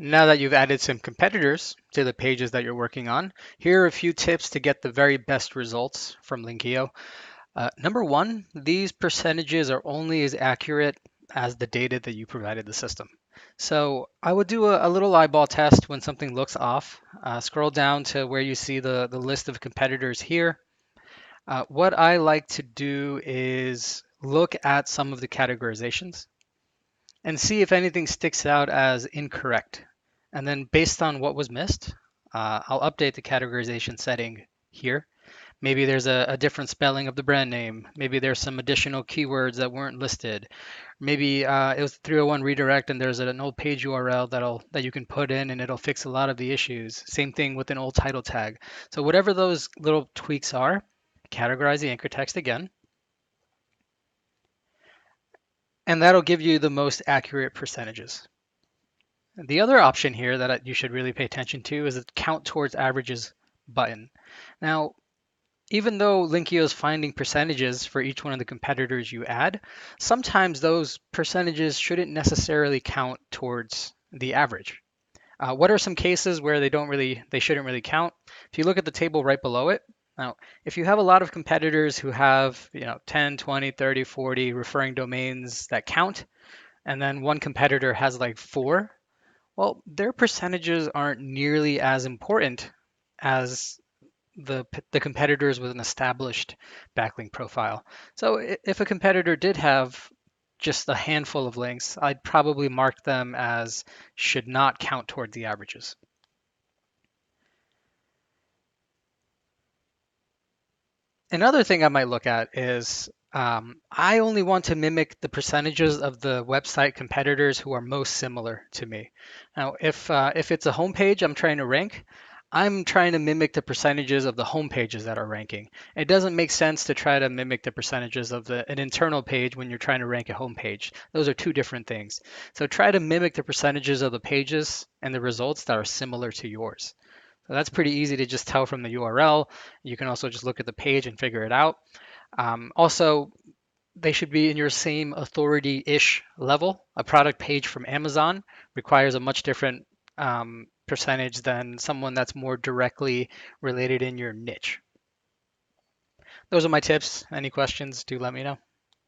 Now that you've added some competitors to the pages that you're working on, here are a few tips to get the very best results from Linkio. Number one, these percentages are only as accurate as the data that you provided the system. So I would do a little eyeball test when something looks off. Scroll down to where you see the list of competitors here. What I like to do is look at some of the categorizations and see if anything sticks out as incorrect. And then based on what was missed, I'll update the categorization setting here. Maybe there's a different spelling of the brand name. Maybe there's some additional keywords that weren't listed. Maybe it was 301 redirect and there's an old page URL that you can put in and it'll fix a lot of the issues. Same thing with an old title tag. So whatever those little tweaks are, categorize the anchor text again, and that'll give you the most accurate percentages. The other option here that you should really pay attention to is the count towards averages button. Now, even though Linkio is finding percentages for each one of the competitors you add, sometimes those percentages shouldn't necessarily count towards the average. What are some cases where they shouldn't really count? If you look at the table right below it, now, if you have a lot of competitors who have, 10, 20, 30, 40 referring domains that count, and then one competitor has like four, well, their percentages aren't nearly as important as the competitors with an established backlink profile. So if a competitor did have just a handful of links, I'd probably mark them as should not count toward the averages. Another thing I might look at is I only want to mimic the percentages of the website competitors who are most similar to me. Now, if it's a homepage I'm trying to rank, I'm trying to mimic the percentages of the home pages that are ranking. It doesn't make sense to try to mimic the percentages of an internal page when you're trying to rank a home page. Those are two different things. So try to mimic the percentages of the pages and the results that are similar to yours. So that's pretty easy to just tell from the URL. You can also just look at the page and figure it out. Also, they should be in your same authority-ish level. A product page from Amazon requires a much different percentage than someone that's more directly related in your niche. Those are my tips. Any questions, do let me know.